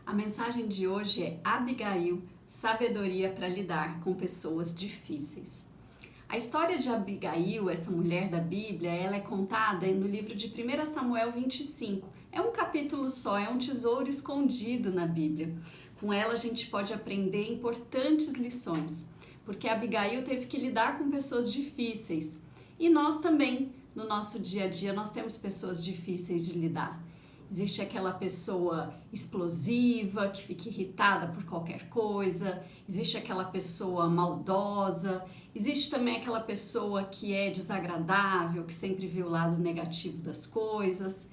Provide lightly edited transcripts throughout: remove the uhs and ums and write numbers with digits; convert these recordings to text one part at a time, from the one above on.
A mensagem de hoje é Abigail, sabedoria para lidar com pessoas difíceis. A história de Abigail, essa mulher da Bíblia, ela é contada no livro de 1 Samuel 25. É um capítulo só, é um tesouro escondido na Bíblia. Com ela a gente pode aprender importantes lições, porque Abigail teve que lidar com pessoas difíceis. E nós também, no nosso dia a dia, nós temos pessoas difíceis de lidar. Existe aquela pessoa explosiva, que fica irritada por qualquer coisa, existe aquela pessoa maldosa, existe também aquela pessoa que é desagradável, que sempre vê o lado negativo das coisas.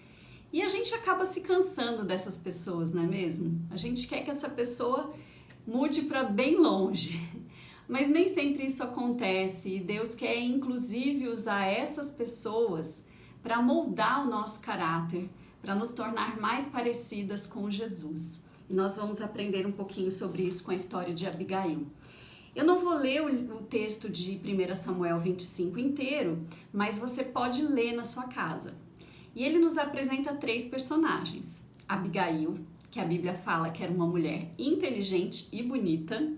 E a gente acaba se cansando dessas pessoas, não é mesmo? A gente quer que essa pessoa mude para bem longe, mas nem sempre isso acontece e Deus quer inclusive usar essas pessoas para moldar o nosso caráter, para nos tornar mais parecidas com Jesus. E nós vamos aprender um pouquinho sobre isso com a história de Abigail. Eu não vou ler o texto de 1 Samuel 25 inteiro, mas você pode ler na sua casa. E ele nos apresenta 3 personagens. Abigail, que a Bíblia fala que era uma mulher inteligente e bonita.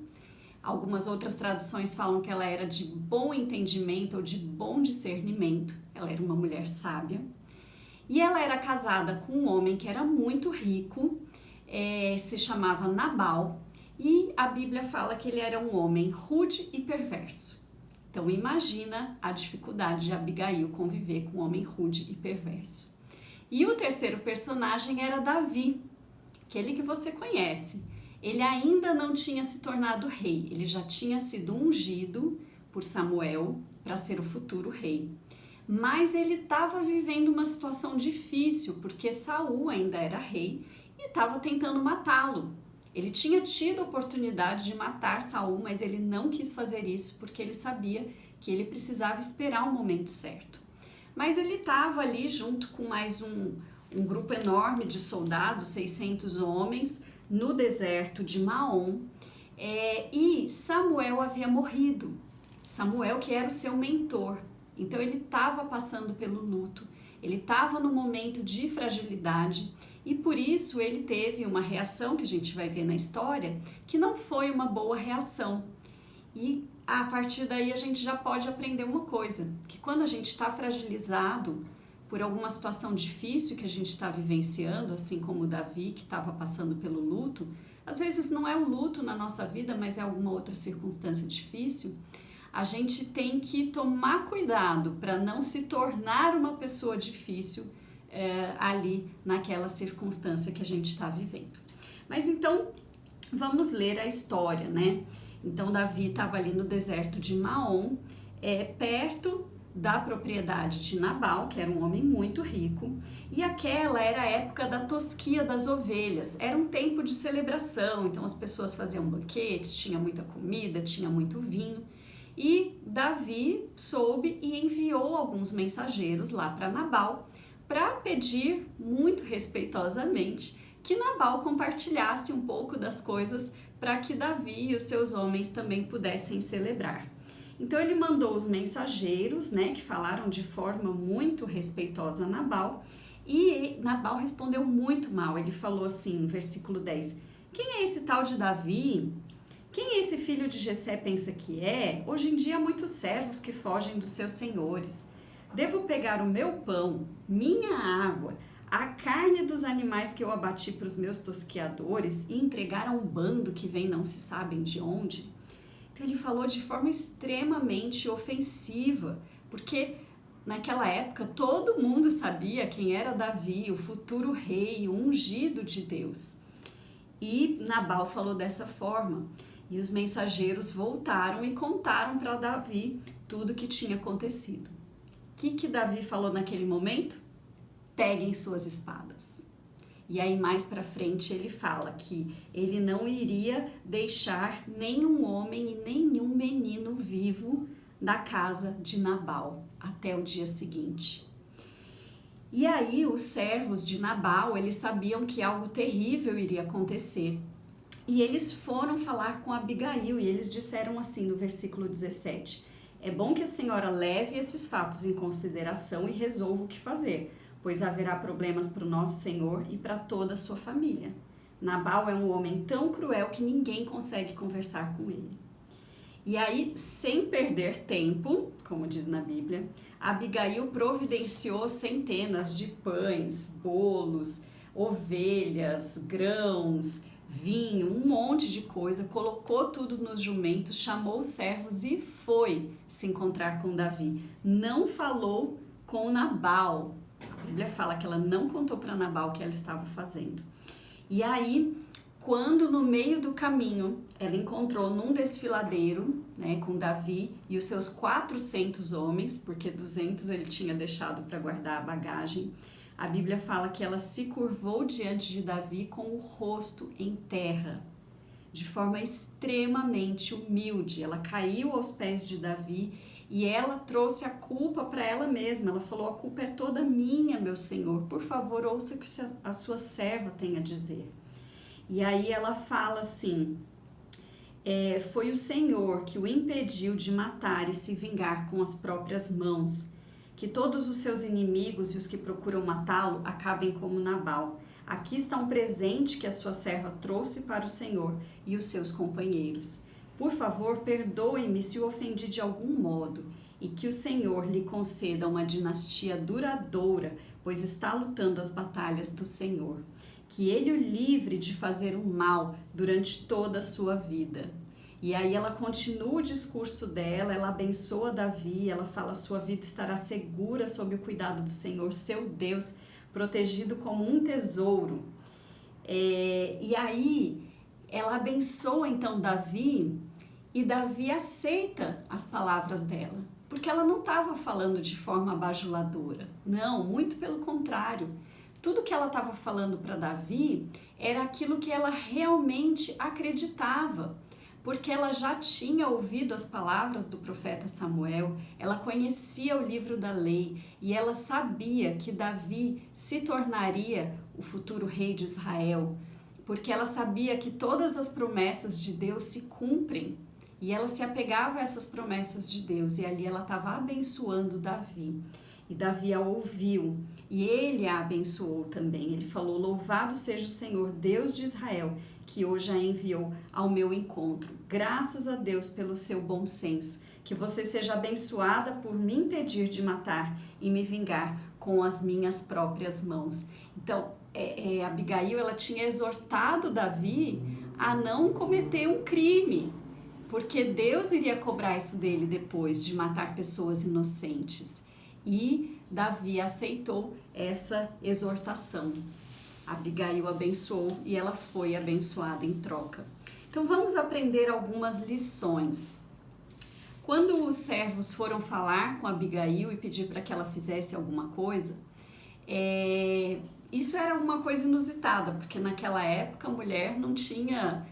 Algumas outras traduções falam que ela era de bom entendimento ou de bom discernimento. Ela era uma mulher sábia. E ela era casada com um homem que era muito rico, se chamava Nabal, e a Bíblia fala que ele era um homem rude e perverso. Então imagina a dificuldade de Abigail conviver com um homem rude e perverso. E o terceiro personagem era Davi, aquele que você conhece. Ele ainda não tinha se tornado rei, ele já tinha sido ungido por Samuel para ser o futuro rei. Mas ele estava vivendo uma situação difícil, porque Saul ainda era rei e estava tentando matá-lo. Ele tinha tido a oportunidade de matar Saul, mas ele não quis fazer isso porque ele sabia que ele precisava esperar o momento certo. Mas ele estava ali junto com mais um grupo enorme de soldados, 600 homens, no deserto de Maom, e Samuel havia morrido. Samuel, que era o seu mentor. Então ele estava passando pelo luto, ele estava num momento de fragilidade e por isso ele teve uma reação que a gente vai ver na história que não foi uma boa reação. E a partir daí a gente já pode aprender uma coisa, que quando a gente está fragilizado por alguma situação difícil que a gente está vivenciando, assim como Davi que estava passando pelo luto, às vezes não é o luto na nossa vida, mas é alguma outra circunstância difícil, a gente tem que tomar cuidado para não se tornar uma pessoa difícil ali naquela circunstância que a gente está vivendo. Mas então, vamos ler a história, né? Então, Davi estava ali no deserto de Maom, perto da propriedade de Nabal, que era um homem muito rico, e aquela era a época da tosquia das ovelhas, era um tempo de celebração, então as pessoas faziam banquetes, tinha muita comida, tinha muito vinho, e Davi soube e enviou alguns mensageiros lá para Nabal para pedir, muito respeitosamente, que Nabal compartilhasse um pouco das coisas para que Davi e os seus homens também pudessem celebrar. Então ele mandou os mensageiros, né, que falaram de forma muito respeitosa a Nabal, e Nabal respondeu muito mal. Ele falou assim, no versículo 10, quem é esse tal de Davi? Quem esse filho de Jessé pensa que é? Hoje em dia há muitos servos que fogem dos seus senhores. Devo pegar o meu pão, minha água, a carne dos animais que eu abati para os meus tosqueadores e entregar a um bando que vem não se sabem de onde? Então ele falou de forma extremamente ofensiva, porque naquela época todo mundo sabia quem era Davi, o futuro rei, o ungido de Deus. E Nabal falou dessa forma. E os mensageiros voltaram e contaram para Davi tudo o que tinha acontecido. O que Davi falou naquele momento? Peguem suas espadas. E aí mais para frente ele fala que ele não iria deixar nenhum homem e nenhum menino vivo da casa de Nabal até o dia seguinte. E aí os servos de Nabal, eles sabiam que algo terrível iria acontecer. E eles foram falar com Abigail e eles disseram assim no versículo 17, é bom que a senhora leve esses fatos em consideração e resolva o que fazer, pois haverá problemas para o nosso Senhor e para toda a sua família. Nabal é um homem tão cruel que ninguém consegue conversar com ele. E aí, sem perder tempo, como diz na Bíblia, Abigail providenciou centenas de pães, bolos, ovelhas, grãos, vinho, um monte de coisa, colocou tudo nos jumentos, chamou os servos e foi se encontrar com Davi. Não falou com Nabal. A Bíblia fala que ela não contou para Nabal o que ela estava fazendo. E aí, quando no meio do caminho ela encontrou num desfiladeiro, né, com Davi e os seus 400 homens, porque 200 ele tinha deixado para guardar a bagagem, a Bíblia fala que ela se curvou diante de Davi com o rosto em terra, de forma extremamente humilde. Ela caiu aos pés de Davi e ela trouxe a culpa para ela mesma. Ela falou: a culpa é toda minha, meu Senhor, por favor, ouça o que a sua serva tem a dizer. E aí ela fala assim: foi o Senhor que o impediu de matar e se vingar com as próprias mãos. Que todos os seus inimigos e os que procuram matá-lo acabem como Nabal. Aqui está um presente que a sua serva trouxe para o Senhor e os seus companheiros. Por favor, perdoe-me se o ofendi de algum modo, e que o Senhor lhe conceda uma dinastia duradoura, pois está lutando as batalhas do Senhor. Que ele o livre de fazer o mal durante toda a sua vida. E aí ela continua o discurso dela, ela abençoa Davi, ela fala: sua vida estará segura sob o cuidado do Senhor, seu Deus, protegido como um tesouro. E aí ela abençoa então Davi, e Davi aceita as palavras dela, porque ela não estava falando de forma bajuladora, não, muito pelo contrário. Tudo que ela estava falando para Davi era aquilo que ela realmente acreditava, porque ela já tinha ouvido as palavras do profeta Samuel, ela conhecia o livro da lei e ela sabia que Davi se tornaria o futuro rei de Israel, porque ela sabia que todas as promessas de Deus se cumprem e ela se apegava a essas promessas de Deus, e ali ela estava abençoando Davi. E Davi a ouviu e ele a abençoou também. Ele falou: louvado seja o Senhor, Deus de Israel, que hoje a enviou ao meu encontro. Graças a Deus pelo seu bom senso. Que você seja abençoada por me impedir de matar e me vingar com as minhas próprias mãos. Então, Abigail, ela tinha exortado Davi a não cometer um crime, porque Deus iria cobrar isso dele depois, de matar pessoas inocentes. E Davi aceitou essa exortação. Abigail abençoou e ela foi abençoada em troca. Então vamos aprender algumas lições. Quando os servos foram falar com Abigail e pedir para que ela fizesse alguma coisa, isso era uma coisa inusitada, porque naquela época a mulher não tinha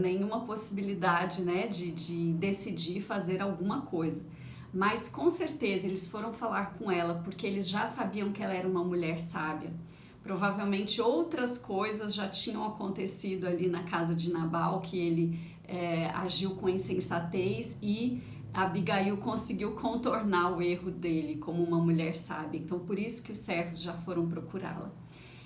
nenhuma possibilidade, né, de decidir fazer alguma coisa. Mas com certeza eles foram falar com ela porque eles já sabiam que ela era uma mulher sábia. Provavelmente outras coisas já tinham acontecido ali na casa de Nabal, que ele agiu com insensatez, e Abigail conseguiu contornar o erro dele como uma mulher sábia. Então por isso que os servos já foram procurá-la.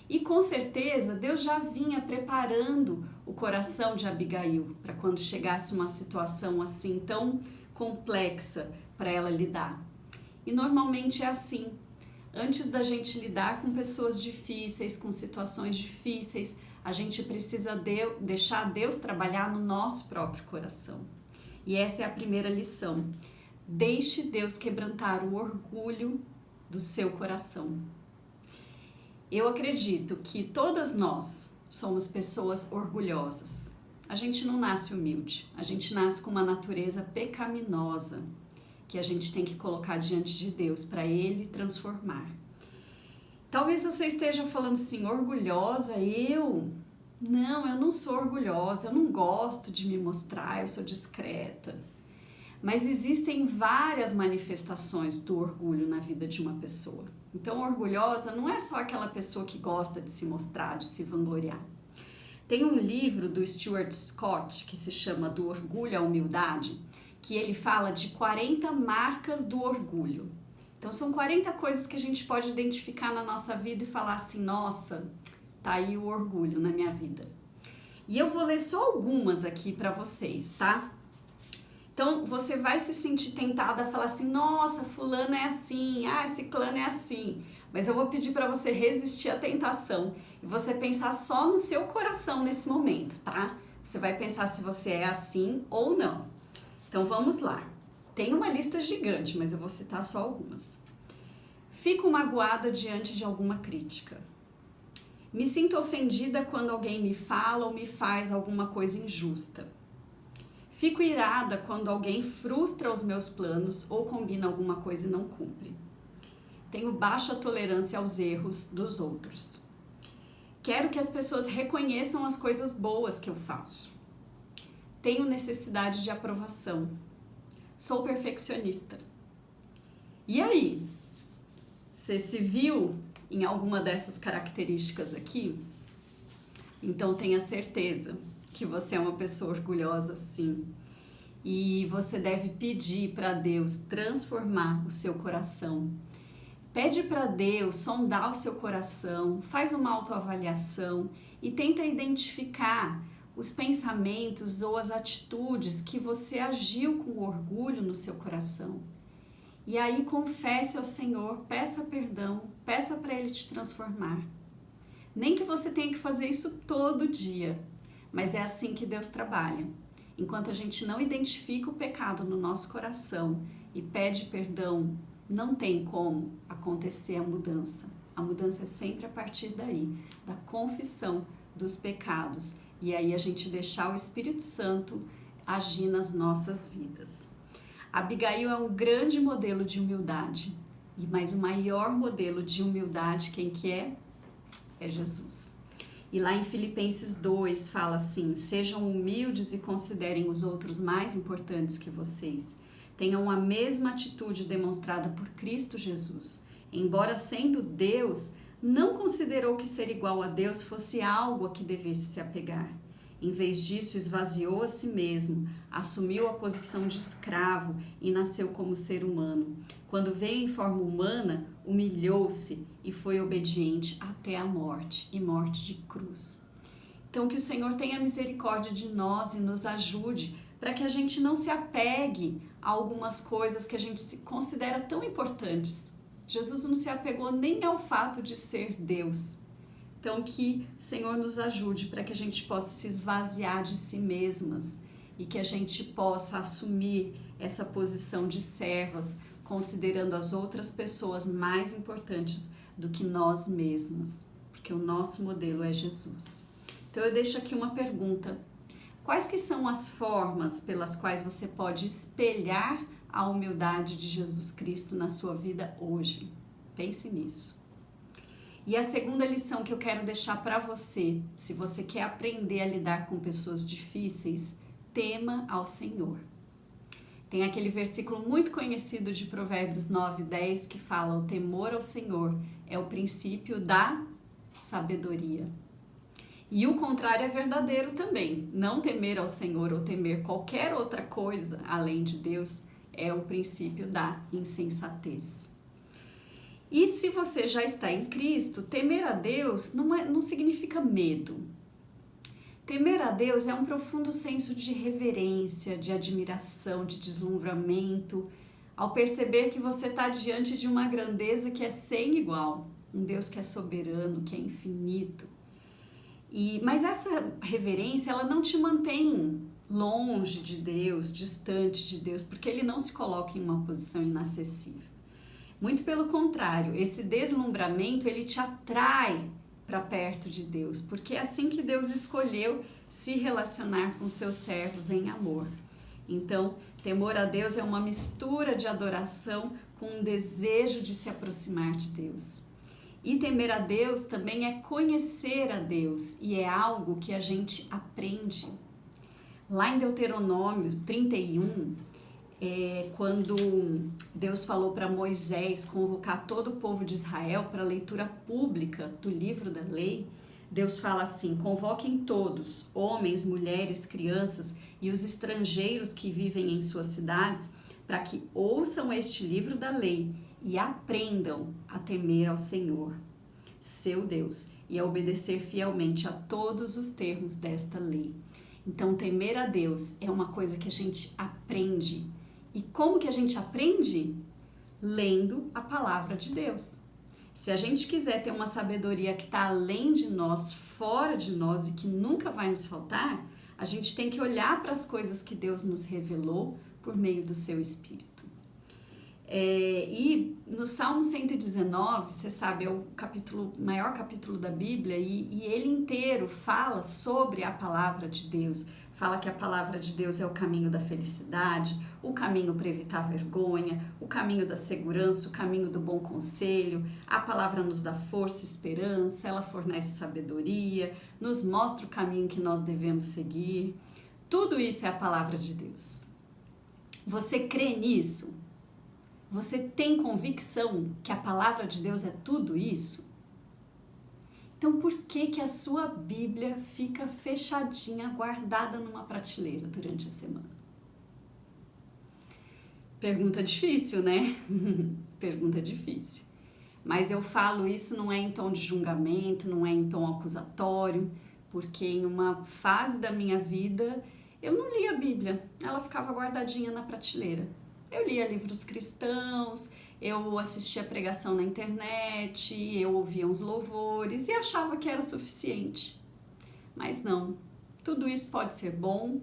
E com certeza Deus já vinha preparando o coração de Abigail para quando chegasse uma situação assim tão complexa para ela lidar. E normalmente é assim. Antes da gente lidar com pessoas difíceis, com situações difíceis, a gente precisa deixar Deus trabalhar no nosso próprio coração. E essa é a primeira lição. Deixe Deus quebrantar o orgulho do seu coração. Eu acredito que todas nós somos pessoas orgulhosas. A gente não nasce humilde, a gente nasce com uma natureza pecaminosa, que a gente tem que colocar diante de Deus para Ele transformar. Talvez você esteja falando assim: orgulhosa? Não, eu não sou orgulhosa, eu não gosto de me mostrar, eu sou discreta. Mas existem várias manifestações do orgulho na vida de uma pessoa. Então, orgulhosa não é só aquela pessoa que gosta de se mostrar, de se vangloriar. Tem um livro do Stuart Scott que se chama Do Orgulho à Humildade, que ele fala de 40 marcas do orgulho. Então são 40 coisas que a gente pode identificar na nossa vida e falar assim: nossa, Tá aí o orgulho na minha vida. E eu vou ler só algumas aqui para vocês, tá? Então, você vai se sentir tentada a falar assim, nossa, fulano é assim, ciclano é assim. Mas eu vou pedir para você resistir à tentação e você pensar só no seu coração nesse momento, tá? Você vai pensar se você é assim ou não. Então, vamos lá. Tem uma lista gigante, mas eu vou citar só algumas. Fico magoada diante de alguma crítica. Me sinto ofendida quando alguém me fala ou me faz alguma coisa injusta. Fico irada quando alguém frustra os meus planos ou combina alguma coisa e não cumpre. Tenho baixa tolerância aos erros dos outros. Quero que as pessoas reconheçam as coisas boas que eu faço. Tenho necessidade de aprovação. Sou perfeccionista. E aí? Você se viu em alguma dessas características aqui? Então tenha certeza que você é uma pessoa orgulhosa, sim. E você deve pedir para Deus transformar o seu coração. Pede para Deus sondar o seu coração, faz uma autoavaliação e tenta identificar os pensamentos ou as atitudes que você agiu com orgulho no seu coração. E aí confesse ao Senhor, peça perdão, peça para Ele te transformar. Nem que você tenha que fazer isso todo dia, mas é assim que Deus trabalha. Enquanto a gente não identifica o pecado no nosso coração e pede perdão, não tem como acontecer a mudança. A mudança é sempre a partir daí, da confissão dos pecados. E aí a gente deixar o Espírito Santo agir nas nossas vidas. Abigail é um grande modelo de humildade. Mas o maior modelo de humildade, quem que é? É Jesus. E lá em Filipenses 2 fala assim, sejam humildes e considerem os outros mais importantes que vocês. Tenham a mesma atitude demonstrada por Cristo Jesus. Embora sendo Deus, não considerou que ser igual a Deus fosse algo a que devesse se apegar. Em vez disso, esvaziou a si mesmo, assumiu a posição de escravo e nasceu como ser humano. Quando veio em forma humana, humilhou-se e foi obediente até a morte, e morte de cruz. Então, que o Senhor tenha misericórdia de nós e nos ajude para que a gente não se apegue a algumas coisas que a gente se considera tão importantes. Jesus não se apegou nem ao fato de ser Deus. Então, que o Senhor nos ajude para que a gente possa se esvaziar de si mesmas e que a gente possa assumir essa posição de servas, considerando as outras pessoas mais importantes do que nós mesmos, porque o nosso modelo é Jesus. Então, eu deixo aqui uma pergunta. Quais que são as formas pelas quais você pode espelhar a humildade de Jesus Cristo na sua vida hoje? Pense nisso. E a segunda lição que eu quero deixar para você, se você quer aprender a lidar com pessoas difíceis, tema ao Senhor. Tem aquele versículo muito conhecido de Provérbios 9:10 que fala: o temor ao Senhor é o princípio da sabedoria. E o contrário é verdadeiro também. Não temer ao Senhor ou temer qualquer outra coisa além de Deus é o princípio da insensatez. E se você já está em Cristo, temer a Deus não significa medo. Temer a Deus é um profundo senso de reverência, de admiração, de deslumbramento, ao perceber que você está diante de uma grandeza que é sem igual, um Deus que é soberano, que é infinito. Mas essa reverência, ela não te mantém longe de Deus, distante de Deus, porque Ele não se coloca em uma posição inacessível. Muito pelo contrário, esse deslumbramento, ele te atrai para perto de Deus, porque é assim que Deus escolheu se relacionar com seus servos em amor. Então, temor a Deus é uma mistura de adoração com um desejo de se aproximar de Deus. E temer a Deus também é conhecer a Deus, e é algo que a gente aprende. Lá em Deuteronômio 31, quando Deus falou para Moisés convocar todo o povo de Israel para a leitura pública do livro da lei, Deus fala assim: convoquem todos, homens, mulheres, crianças e os estrangeiros que vivem em suas cidades, para que ouçam este livro da lei e aprendam a temer ao Senhor, seu Deus, e a obedecer fielmente a todos os termos desta lei. Então, temer a Deus é uma coisa que a gente aprende. E como que a gente aprende? Lendo a palavra de Deus. Se a gente quiser ter uma sabedoria que está além de nós, fora de nós e que nunca vai nos faltar, a gente tem que olhar para as coisas que Deus nos revelou por meio do seu Espírito. E no Salmo 119, você sabe, é o maior capítulo da Bíblia e ele inteiro fala sobre a palavra de Deus. Fala que a palavra de Deus é o caminho da felicidade, o caminho para evitar vergonha, o caminho da segurança, o caminho do bom conselho. A palavra nos dá força e esperança, ela fornece sabedoria, nos mostra o caminho que nós devemos seguir. Tudo isso é a palavra de Deus. Você crê nisso? Você tem convicção que a palavra de Deus é tudo isso? Então, por que a sua Bíblia fica fechadinha, guardada numa prateleira durante a semana? Pergunta difícil, né? Pergunta difícil. Mas eu falo isso não é em tom de julgamento, não é em tom acusatório, porque em uma fase da minha vida eu não lia a Bíblia, ela ficava guardadinha na prateleira. Eu lia livros cristãos, eu assistia pregação na internet, eu ouvia uns louvores e achava que era o suficiente. Mas não, tudo isso pode ser bom,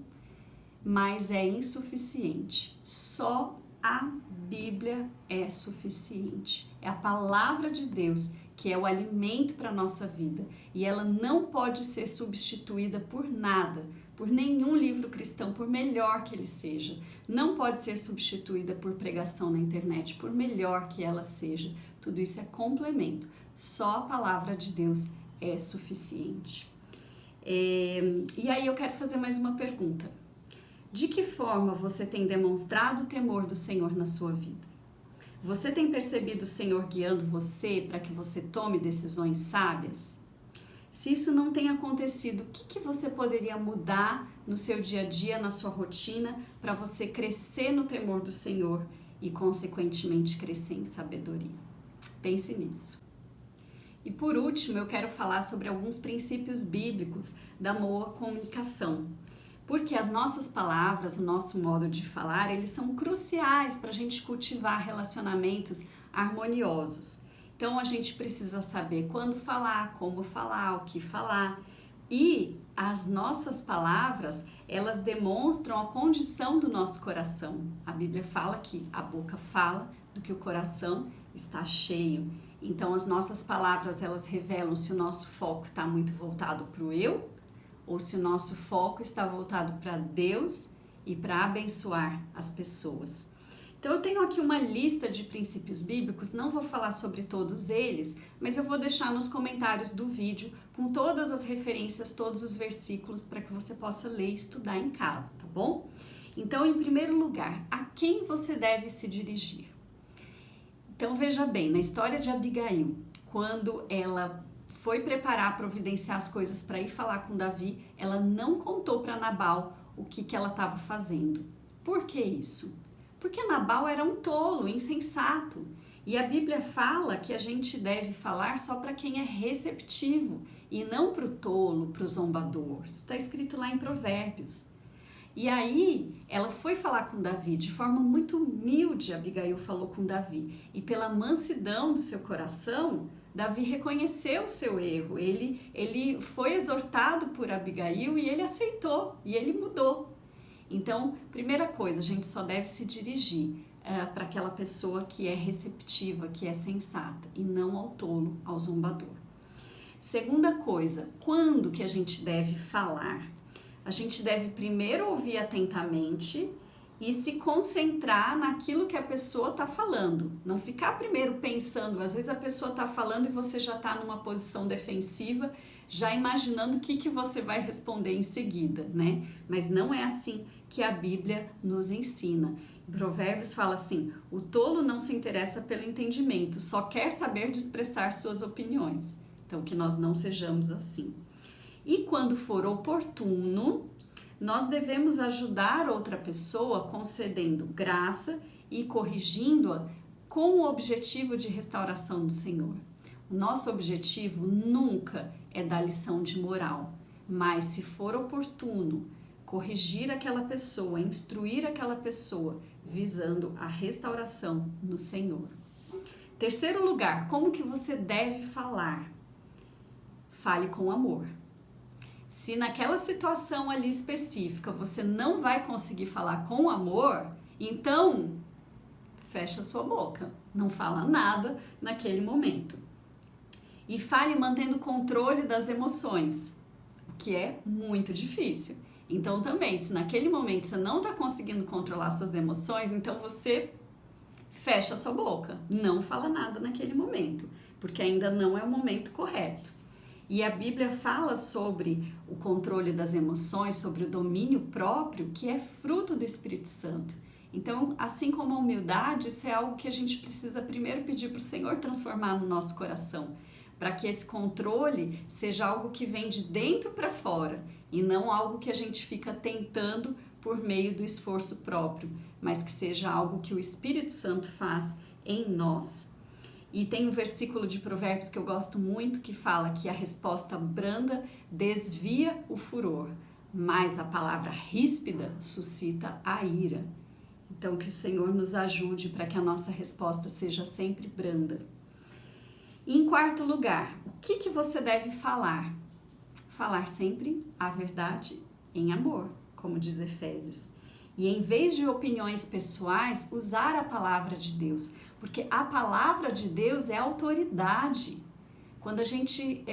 mas é insuficiente. Só a Bíblia é suficiente. É a palavra de Deus que é o alimento para a nossa vida e ela não pode ser substituída por nada, por nenhum livro cristão, por melhor que ele seja. Não pode ser substituída por pregação na internet, por melhor que ela seja. Tudo isso é complemento. Só a palavra de Deus é suficiente. E aí eu quero fazer mais uma pergunta. De que forma você tem demonstrado o temor do Senhor na sua vida? Você tem percebido o Senhor guiando você para que você tome decisões sábias? Se isso não tem acontecido, o que você poderia mudar no seu dia a dia, na sua rotina, para você crescer no temor do Senhor e, consequentemente, crescer em sabedoria? Pense nisso. E por último, eu quero falar sobre alguns princípios bíblicos da boa comunicação. Porque as nossas palavras, o nosso modo de falar, eles são cruciais para a gente cultivar relacionamentos harmoniosos. Então a gente precisa saber quando falar, como falar, o que falar. E as nossas palavras, elas demonstram a condição do nosso coração. A Bíblia fala que a boca fala do que o coração está cheio. Então as nossas palavras, elas revelam se o nosso foco está muito voltado para o eu, ou se o nosso foco está voltado para Deus e para abençoar as pessoas. Então eu tenho aqui uma lista de princípios bíblicos, não vou falar sobre todos eles, mas eu vou deixar nos comentários do vídeo com todas as referências, todos os versículos para que você possa ler e estudar em casa, tá bom? Então, em primeiro lugar, a quem você deve se dirigir? Então veja bem, na história de Abigail, quando ela foi preparar, providenciar as coisas para ir falar com Davi, ela não contou para Nabal o que ela estava fazendo. Por que isso? Porque Nabal era um tolo, insensato. E a Bíblia fala que a gente deve falar só para quem é receptivo e não para o tolo, para o zombador. Isso está escrito lá em Provérbios. E aí ela foi falar com Davi de forma muito humilde. Abigail falou com Davi e pela mansidão do seu coração, Davi reconheceu o seu erro, ele foi exortado por Abigail e ele aceitou, e ele mudou. Então, primeira coisa, a gente só deve se dirigir para aquela pessoa que é receptiva, que é sensata, e não ao tolo, ao zombador. Segunda coisa, quando que a gente deve falar? A gente deve primeiro ouvir atentamente e se concentrar naquilo que a pessoa está falando. Não ficar primeiro pensando, às vezes a pessoa está falando e você já está numa posição defensiva, já imaginando o que você vai responder em seguida, né? Mas não é assim que a Bíblia nos ensina. Em Provérbios fala assim, o tolo não se interessa pelo entendimento, só quer saber de expressar suas opiniões. Então, que nós não sejamos assim. E quando for oportuno, nós devemos ajudar outra pessoa concedendo graça e corrigindo-a com o objetivo de restauração do Senhor. O nosso objetivo nunca é dar lição de moral, mas se for oportuno, corrigir aquela pessoa, instruir aquela pessoa, visando a restauração no Senhor. Terceiro lugar, como que você deve falar? Fale com amor. Se naquela situação ali específica você não vai conseguir falar com amor, então fecha sua boca, não fala nada naquele momento. E fale mantendo o controle das emoções, o que é muito difícil. Então também, se naquele momento você não está conseguindo controlar suas emoções, então você fecha sua boca, não fala nada naquele momento, porque ainda não é o momento correto. E a Bíblia fala sobre o controle das emoções, sobre o domínio próprio, que é fruto do Espírito Santo. Então, assim como a humildade, isso é algo que a gente precisa primeiro pedir para o Senhor transformar no nosso coração, para que esse controle seja algo que vem de dentro para fora e não algo que a gente fica tentando por meio do esforço próprio, mas que seja algo que o Espírito Santo faz em nós. E tem um versículo de Provérbios que eu gosto muito que fala que a resposta branda desvia o furor, mas a palavra ríspida suscita a ira. Então que o Senhor nos ajude para que a nossa resposta seja sempre branda. E em quarto lugar, o que você deve falar? Falar sempre a verdade em amor, como diz Efésios. E em vez de opiniões pessoais, usar a palavra de Deus, porque a palavra de Deus é autoridade. Quando a gente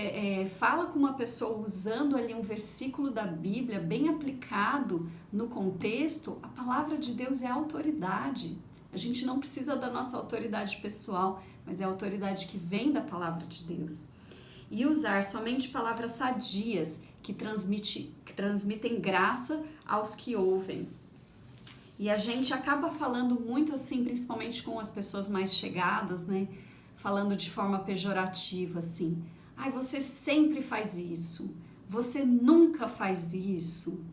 fala com uma pessoa usando ali um versículo da Bíblia bem aplicado no contexto, a palavra de Deus é autoridade. A gente não precisa da nossa autoridade pessoal, mas é a autoridade que vem da palavra de Deus. E usar somente palavras sadias que transmitem graça aos que ouvem. E a gente acaba falando muito assim, principalmente com as pessoas mais chegadas, né? Falando de forma pejorativa, assim. Ai, você sempre faz isso. Você nunca faz isso.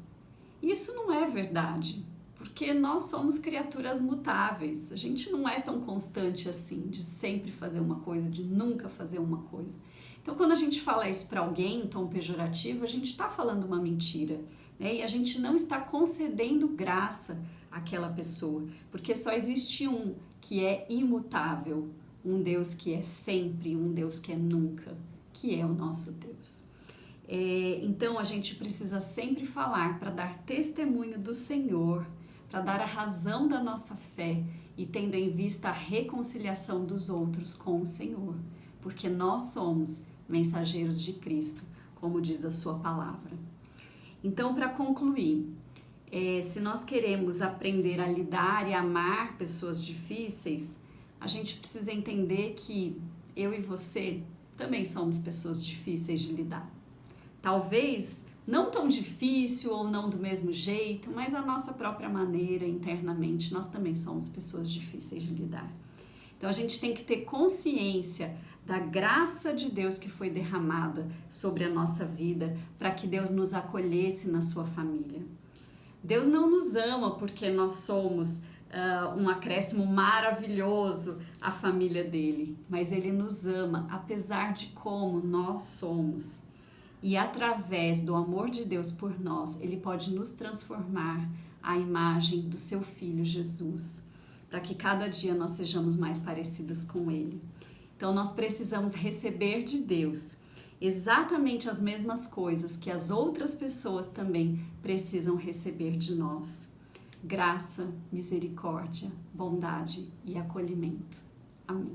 Isso não é verdade, porque nós somos criaturas mutáveis. A gente não é tão constante assim, de sempre fazer uma coisa, de nunca fazer uma coisa. Então, quando a gente fala isso para alguém em tom pejorativo, a gente está falando uma mentira, né? E a gente não está concedendo graça àquela pessoa, porque só existe um que é imutável, um Deus que é sempre, um Deus que é nunca, que é o nosso Deus. Então, a gente precisa sempre falar para dar testemunho do Senhor, para dar a razão da nossa fé e tendo em vista a reconciliação dos outros com o Senhor, porque nós somos mensageiros de Cristo, como diz a sua palavra. Então, para concluir, se nós queremos aprender a lidar e amar pessoas difíceis, a gente precisa entender que eu e você também somos pessoas difíceis de lidar. Talvez não tão difícil ou não do mesmo jeito, mas a nossa própria maneira, internamente, nós também somos pessoas difíceis de lidar. Então a gente tem que ter consciência da graça de Deus que foi derramada sobre a nossa vida para que Deus nos acolhesse na sua família. Deus não nos ama porque nós somos um acréscimo maravilhoso à família dele, mas ele nos ama apesar de como nós somos. E através do amor de Deus por nós, ele pode nos transformar à imagem do seu Filho Jesus, para que cada dia nós sejamos mais parecidas com ele. Então nós precisamos receber de Deus exatamente as mesmas coisas que as outras pessoas também precisam receber de nós: graça, misericórdia, bondade e acolhimento. Amém.